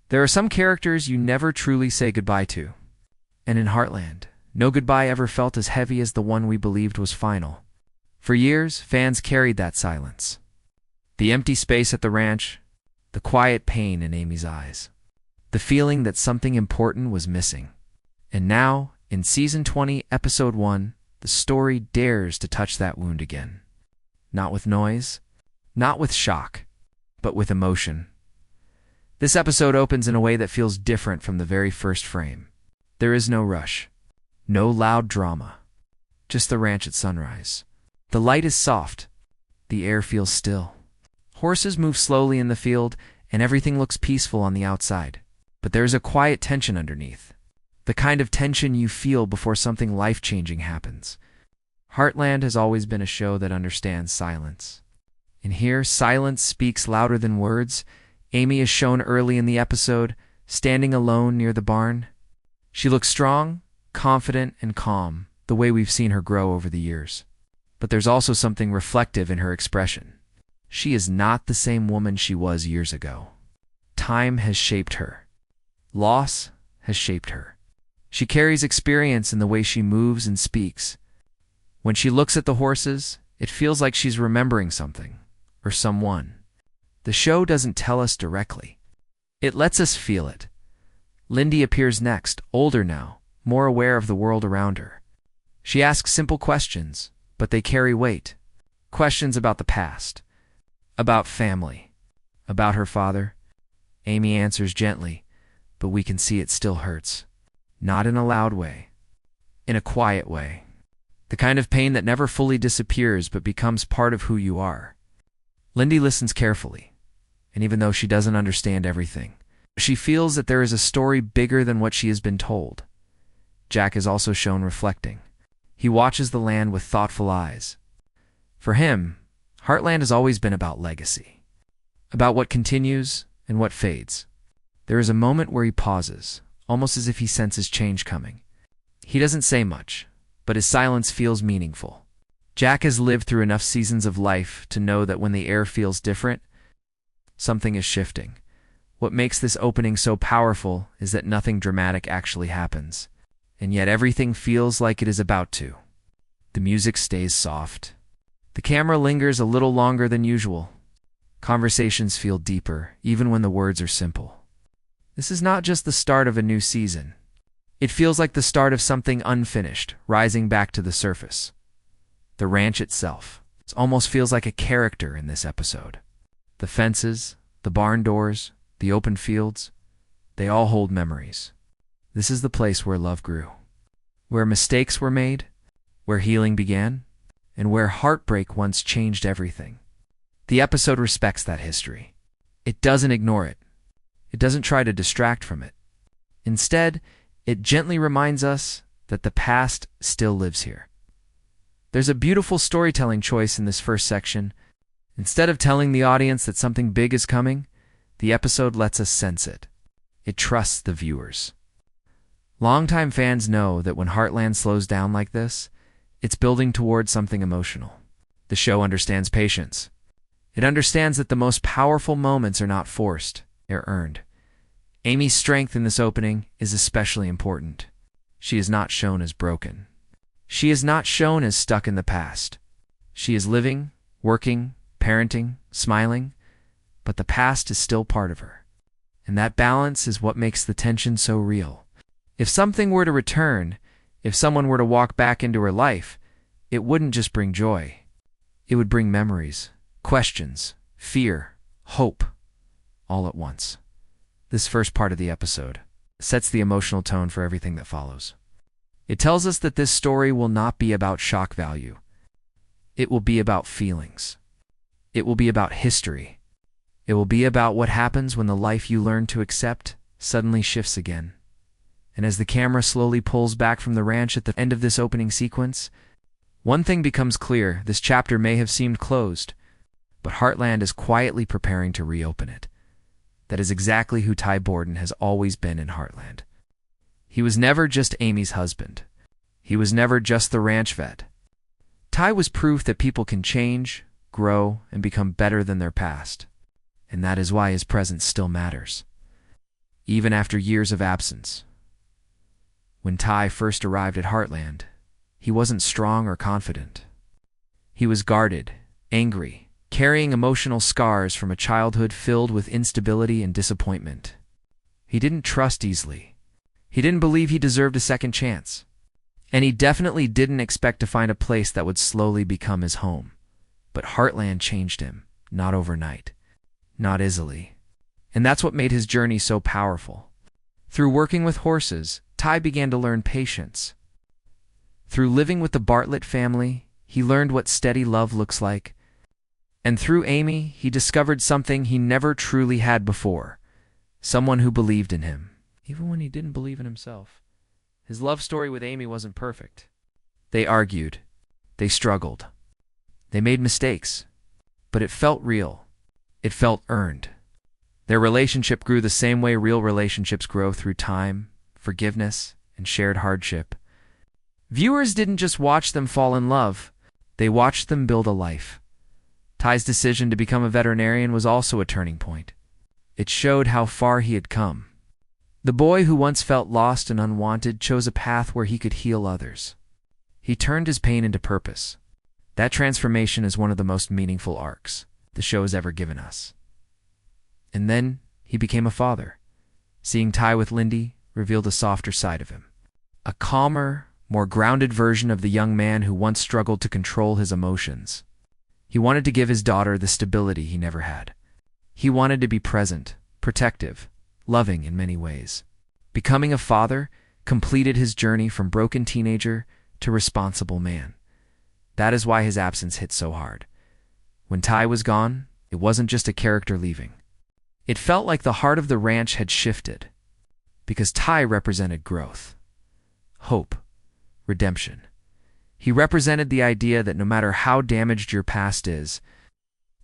There are some characters you never truly say goodbye to. And in Heartland, no goodbye ever felt as heavy as the one we believed was final. For years, fans carried that silence. The empty space at the ranch, the quiet pain in Amy's eyes, the feeling that something important was missing. And now, in Season 20, Episode 1, the story dares to touch that wound again. Not with noise, not with shock, but with emotion. This episode opens in a way that feels different from the very first frame. There is no rush, no loud drama, just the ranch at sunrise. The light is soft, the air feels still. Horses move slowly in the field, and everything looks peaceful on the outside. But there's a quiet tension underneath, the kind of tension you feel before something life-changing happens. Heartland has always been a show that understands silence. And here, silence speaks louder than words. Amy is shown early in the episode, standing alone near the barn. She looks strong, confident, and calm, the way we've seen her grow over the years. But there's also something reflective in her expression. She is not the same woman she was years ago. Time has shaped her. Loss has shaped her. She carries experience in the way she moves and speaks. When she looks at the horses, it feels like she's remembering something, or someone. The show doesn't tell us directly. It lets us feel it. Lindy appears next, older now, more aware of the world around her. She asks simple questions, but they carry weight. Questions about the past, about family, about her father. Amy answers gently, but we can see it still hurts. Not in a loud way, in a quiet way. The kind of pain that never fully disappears but becomes part of who you are. Lindy listens carefully, and even though she doesn't understand everything, she feels that there is a story bigger than what she has been told. Jack is also shown reflecting. He watches the land with thoughtful eyes. For him, Heartland has always been about legacy, about what continues and what fades. There is a moment where he pauses, almost as if he senses change coming. He doesn't say much, but his silence feels meaningful. Jack has lived through enough seasons of life to know that when the air feels different, something is shifting. What makes this opening so powerful is that nothing dramatic actually happens, and yet everything feels like it is about to. The music stays soft. The camera lingers a little longer than usual. Conversations feel deeper, even when the words are simple. This is not just the start of a new season. It feels like the start of something unfinished, rising back to the surface. The ranch itself. It almost feels like a character in this episode. The fences, the barn doors, the open fields, they all hold memories. This is the place where love grew, where mistakes were made, where healing began, and where heartbreak once changed everything. The episode respects that history. It doesn't ignore it. It doesn't try to distract from it. Instead, it gently reminds us that the past still lives here. There's a beautiful storytelling choice in this first section. Instead of telling the audience that something big is coming, the episode lets us sense it. It trusts the viewers. Longtime fans know that when Heartland slows down like this, it's building towards something emotional. The show understands patience. It understands that the most powerful moments are not forced, they're earned. Amy's strength in this opening is especially important. She is not shown as broken. She is not shown as stuck in the past. She is living, working, parenting, smiling, but the past is still part of her. And that balance is what makes the tension so real. If something were to return, if someone were to walk back into her life, it wouldn't just bring joy. It would bring memories, questions, fear, hope, all at once. This first part of the episode sets the emotional tone for everything that follows. It tells us that this story will not be about shock value. It will be about feelings. It will be about history. It will be about what happens when the life you learn to accept suddenly shifts again. And as the camera slowly pulls back from the ranch at the end of this opening sequence, one thing becomes clear: this chapter may have seemed closed, but Heartland is quietly preparing to reopen it. That is exactly who Ty Borden has always been in Heartland. He was never just Amy's husband. He was never just the ranch vet. Ty was proof that people can change, grow, and become better than their past. And that is why his presence still matters. even after years of absence. When Ty first arrived at Heartland, he wasn't strong or confident. He was guarded, angry, carrying emotional scars from a childhood filled with instability and disappointment. He didn't trust easily. He didn't believe he deserved a second chance. And he definitely didn't expect to find a place that would slowly become his home. But Heartland changed him, not overnight, not easily. And that's what made his journey so powerful. Through working with horses, Ty began to learn patience. Through living with the Bartlett family, he learned what steady love looks like. And through Amy, he discovered something he never truly had before. Someone who believed in him, even when he didn't believe in himself. His love story with Amy wasn't perfect. They argued. They struggled. They made mistakes. But it felt real. It felt earned. Their relationship grew the same way real relationships grow, through time, forgiveness, and shared hardship. Viewers didn't just watch them fall in love. They watched them build a life. Ty's decision to become a veterinarian was also a turning point. It showed how far he had come. The boy who once felt lost and unwanted chose a path where he could heal others. He turned his pain into purpose. That transformation is one of the most meaningful arcs the show has ever given us. And then he became a father. Seeing Ty with Lindy revealed a softer side of him. A calmer, more grounded version of the young man who once struggled to control his emotions. He wanted to give his daughter the stability he never had. He wanted to be present, protective, loving in many ways. Becoming a father completed his journey from broken teenager to responsible man. That is why his absence hit so hard. When Ty was gone, it wasn't just a character leaving. It felt like the heart of the ranch had shifted, because Ty represented growth, hope, redemption. He represented the idea that no matter how damaged your past is,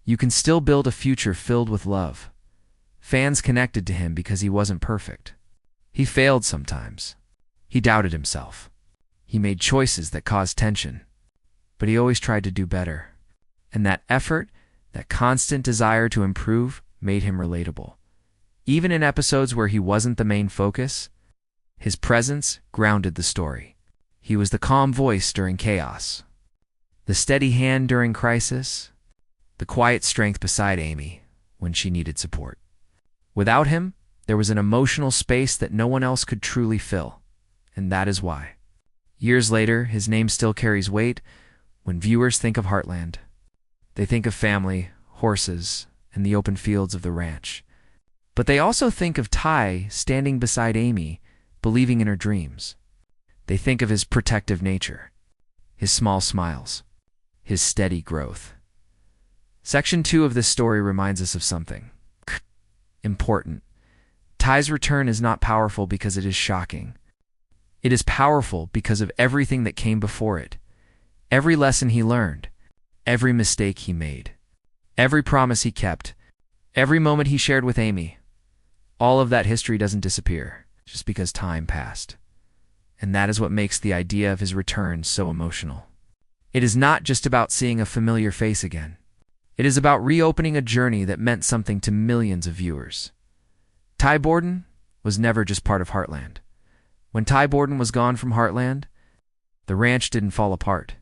you can still build a future filled with love. Fans connected to him because he wasn't perfect. He failed sometimes. He doubted himself. He made choices that caused tension. But he always tried to do better. And that effort, that constant desire to improve, made him relatable. Even in episodes where he wasn't the main focus, his presence grounded the story. He was the calm voice during chaos, the steady hand during crisis, the quiet strength beside Amy when she needed support. Without him, there was an emotional space that no one else could truly fill, and that is why. Years later, his name still carries weight when viewers think of Heartland. They think of family, horses, and the open fields of the ranch. But they also think of Ty standing beside Amy, believing in her dreams. They think of his protective nature, his small smiles, his steady growth. Section 2 of this story reminds us of something important. Ty's return is not powerful because it is shocking. It is powerful because of everything that came before it. Every lesson he learned, every mistake he made, every promise he kept, every moment he shared with Amy. All of that history doesn't disappear just because time passed. And that is what makes the idea of his return so emotional. It is not just about seeing a familiar face again. It is about reopening a journey that meant something to millions of viewers. Ty Borden was never just part of Heartland. When Ty Borden was gone from Heartland, the ranch didn't fall apart.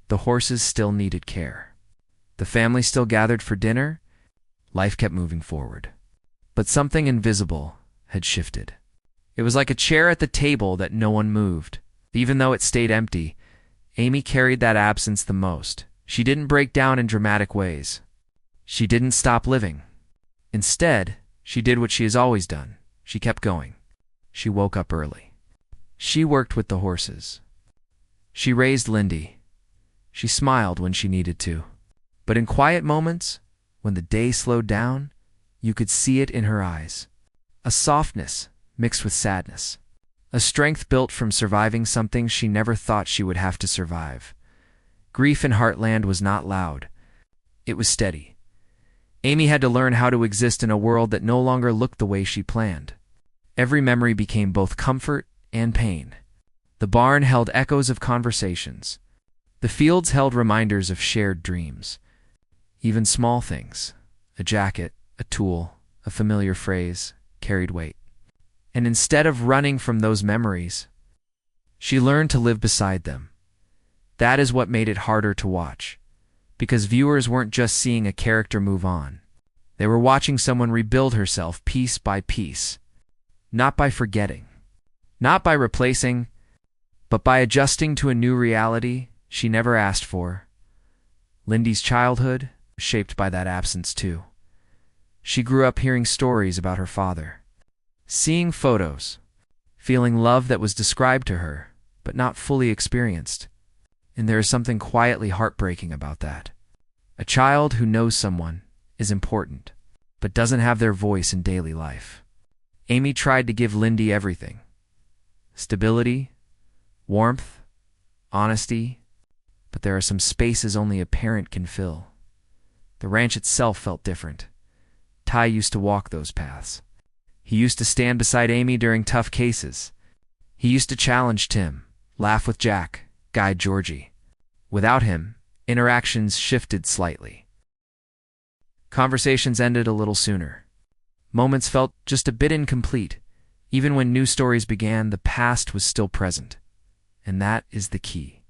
The horses still needed care. The family still gathered for dinner. Life kept moving forward. But something invisible had shifted. It was like a chair at the table that no one moved. Even though it stayed empty, Amy carried that absence the most. She didn't break down in dramatic ways. She didn't stop living. Instead, she did what she has always done. She kept going. She woke up early. She worked with the horses. She raised Lindy. She smiled when she needed to. But in quiet moments, when the day slowed down, you could see it in her eyes. A softness mixed with sadness. A strength built from surviving something she never thought she would have to survive. Grief in Heartland was not loud. It was steady. Amy had to learn how to exist in a world that no longer looked the way she planned. Every memory became both comfort and pain. The barn held echoes of conversations. The fields held reminders of shared dreams. Even small things, a jacket, a tool, a familiar phrase, carried weight. And instead of running from those memories, she learned to live beside them. That is what made it harder to watch, because viewers weren't just seeing a character move on. They were watching someone rebuild herself piece by piece, not by forgetting, not by replacing, but by adjusting to a new reality she never asked for. Lindy's childhood was shaped by that absence too. She grew up hearing stories about her father, seeing photos, feeling love that was described to her, but not fully experienced. And there is something quietly heartbreaking about that. A child who knows someone is important, but doesn't have their voice in daily life. Amy tried to give Lindy everything: stability, warmth, honesty, but there are some spaces only a parent can fill. The ranch itself felt different. Ty used to walk those paths. He used to stand beside Amy during tough cases. He used to challenge Tim, laugh with Jack, guide Georgie. Without him, interactions shifted slightly. Conversations ended a little sooner. Moments felt just a bit incomplete. Even when new stories began, the past was still present. And that is the key.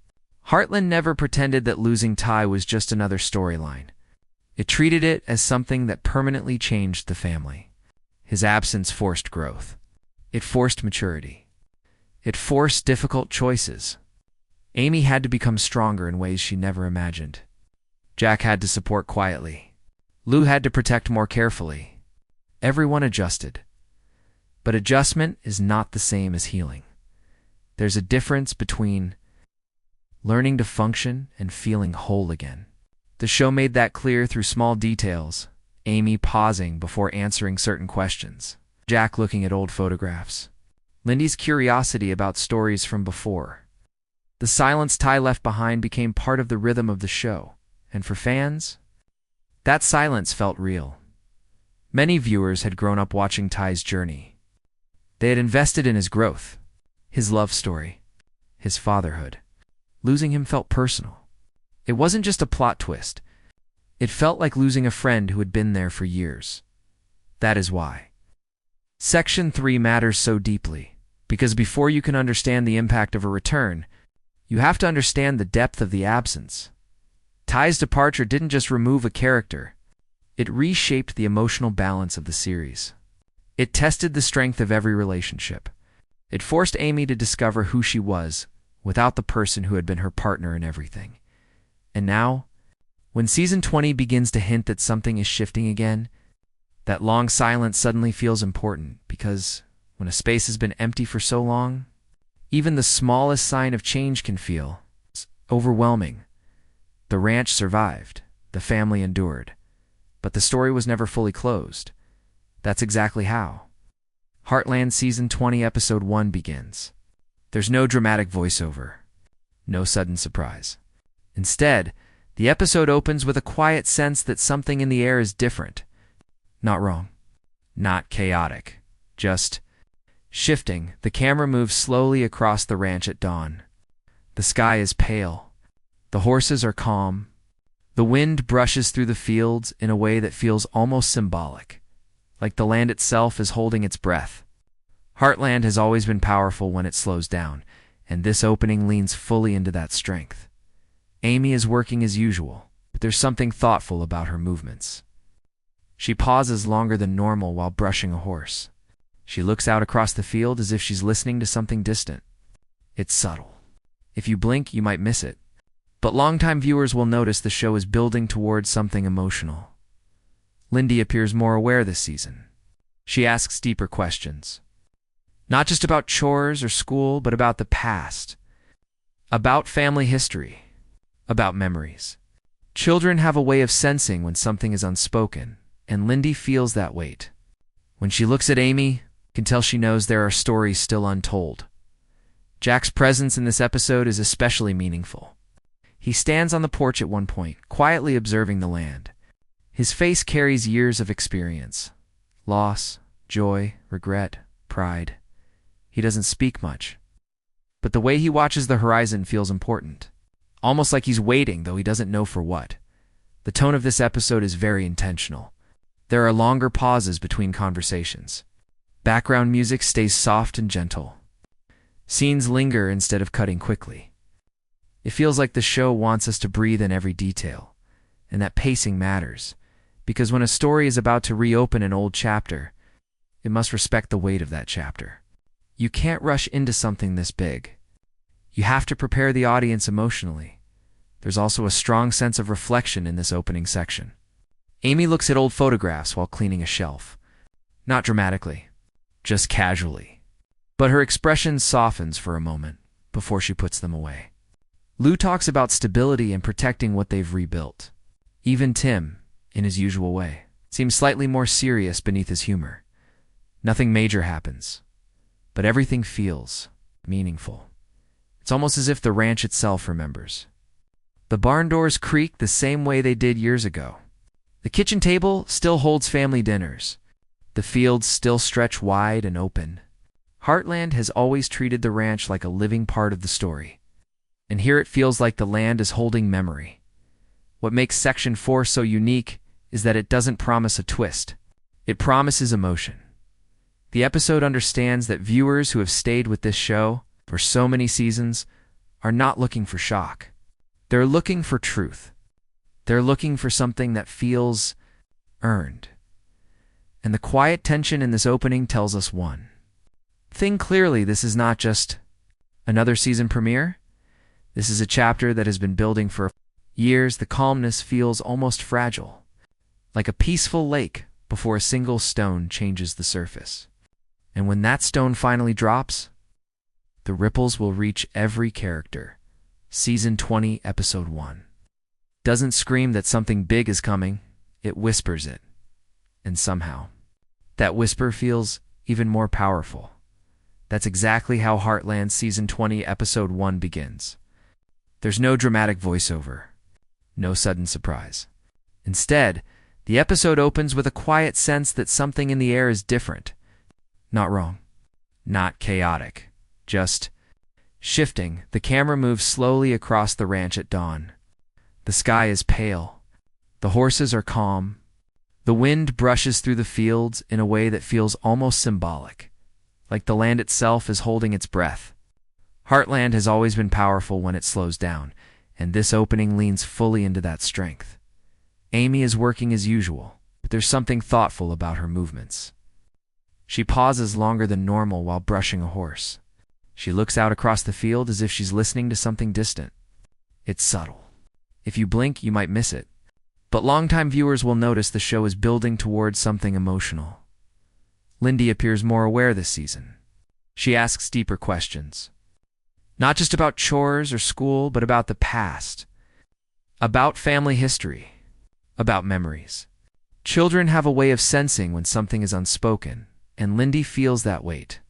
Heartland never pretended that losing Ty was just another storyline. It treated it as something that permanently changed the family. His absence forced growth. It forced maturity. It forced difficult choices. Amy had to become stronger in ways she never imagined. Jack had to support quietly. Lou had to protect more carefully. Everyone adjusted. But adjustment is not the same as healing. There's a difference between learning to function and feeling whole again. The show made that clear through small details: Amy pausing before answering certain questions, Jack looking at old photographs, Lindy's curiosity about stories from before. The silence Ty left behind became part of the rhythm of the show, and for fans, that silence felt real. Many viewers had grown up watching Ty's journey. They had invested in his growth, his love story, his fatherhood. Losing him felt personal. It wasn't just a plot twist. It felt like losing a friend who had been there for years. That is why Section 3 matters so deeply, because before you can understand the impact of a return, you have to understand the depth of the absence. Ty's departure didn't just remove a character. It reshaped the emotional balance of the series. It tested the strength of every relationship. It forced Amy to discover who she was without the person who had been her partner in everything. And now, when Season 20 begins to hint that something is shifting again, that long silence suddenly feels important, because when a space has been empty for so long, even the smallest sign of change can feel overwhelming. The ranch survived, the family endured, but the story was never fully closed. That's exactly how Heartland Season 20 Episode 1 begins. There's no dramatic voiceover, no sudden surprise. Instead, the episode opens with a quiet sense that something in the air is different. Not wrong, not chaotic, just shifting. The camera moves slowly across the ranch at dawn. The sky is pale. The horses are calm. The wind brushes through the fields in a way that feels almost symbolic, like the land itself is holding its breath. Heartland has always been powerful when it slows down, and this opening leans fully into that strength. Amy is working as usual, but there's something thoughtful about her movements. She pauses longer than normal while brushing a horse. She looks out across the field as if she's listening to something distant. It's subtle. If you blink, you might miss it. But longtime viewers will notice the show is building towards something emotional. Lindy appears more aware this season. She asks deeper questions. Not just about chores or school, but about the past. About family history. About memories. Children have a way of sensing when something is unspoken, and Lindy feels that weight. When she looks at Amy, you can tell she knows there are stories still untold. Jack's presence in this episode is especially meaningful. He stands on the porch at one point, quietly observing the land. His face carries years of experience. Loss, joy, regret, pride. He doesn't speak much. But the way he watches the horizon feels important. Almost like he's waiting, though he doesn't know for what. The tone of this episode is very intentional. There are longer pauses between conversations. Background music stays soft and gentle. Scenes linger instead of cutting quickly. It feels like the show wants us to breathe in every detail, and that pacing matters, because when a story is about to reopen an old chapter, it must respect the weight of that chapter. You can't rush into something this big. You have to prepare the audience emotionally. There's also a strong sense of reflection in this opening section. Amy looks at old photographs while cleaning a shelf. Not dramatically, just casually. But her expression softens for a moment before she puts them away. Lou talks about stability and protecting what they've rebuilt. Even Tim, in his usual way, seems slightly more serious beneath his humor. Nothing major happens, but everything feels meaningful. It's almost as if the ranch itself remembers. The barn doors creak the same way they did years ago. The kitchen table still holds family dinners. The fields still stretch wide and open. Heartland has always treated the ranch like a living part of the story. And here it feels like the land is holding memory. What makes Section 4 so unique is that it doesn't promise a twist. It promises emotion. The episode understands that viewers who have stayed with this show for so many seasons are not looking for shock. They're looking for truth. They're looking for something that feels earned. And the quiet tension in this opening tells us one thing clearly: this is not just another season premiere. This is a chapter that has been building for years. The calmness feels almost fragile, like a peaceful lake before a single stone changes the surface. And when that stone finally drops, the ripples will reach every character. Season 20, Episode 1. Doesn't scream that something big is coming, it whispers it. And somehow, that whisper feels even more powerful. That's exactly how Heartland Season 20, Episode 1 begins. There's no dramatic voiceover, no sudden surprise. Instead, the episode opens with a quiet sense that something in the air is different. Not wrong, not chaotic, just shifting. The camera moves slowly across the ranch at dawn. The sky is pale. The horses are calm. The wind brushes through the fields in a way that feels almost symbolic, like the land itself is holding its breath. Heartland has always been powerful when it slows down, and this opening leans fully into that strength. Amy is working as usual, but there's something thoughtful about her movements. She pauses longer than normal while brushing a horse. She looks out across the field as if she's listening to something distant. It's subtle. If you blink, you might miss it. But longtime viewers will notice the show is building towards something emotional. Lindy appears more aware this season. She asks deeper questions. Not just about chores or school, but about the past. About family history. About memories. Children have a way of sensing when something is unspoken, and Lindy feels that weight.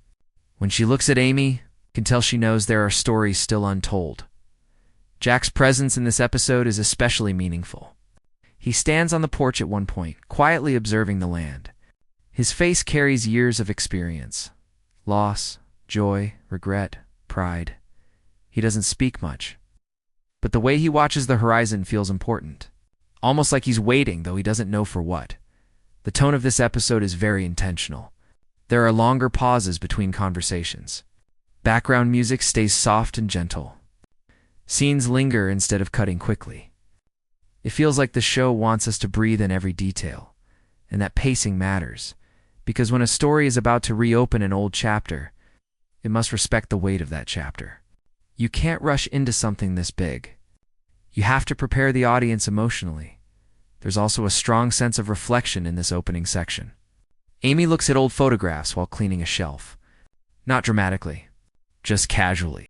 When she looks at Amy, you can tell she knows there are stories still untold. Jack's presence in this episode is especially meaningful. He stands on the porch at one point, quietly observing the land. His face carries years of experience. Loss, joy, regret, pride. He doesn't speak much. But the way he watches the horizon feels important. Almost like he's waiting, though he doesn't know for what. The tone of this episode is very intentional. There are longer pauses between conversations. Background music stays soft and gentle. Scenes linger instead of cutting quickly. It feels like the show wants us to breathe in every detail, and that pacing matters, because when a story is about to reopen an old chapter, it must respect the weight of that chapter. You can't rush into something this big. You have to prepare the audience emotionally. There's also a strong sense of reflection in this opening section. Amy looks at old photographs while cleaning a shelf. Not dramatically, just casually.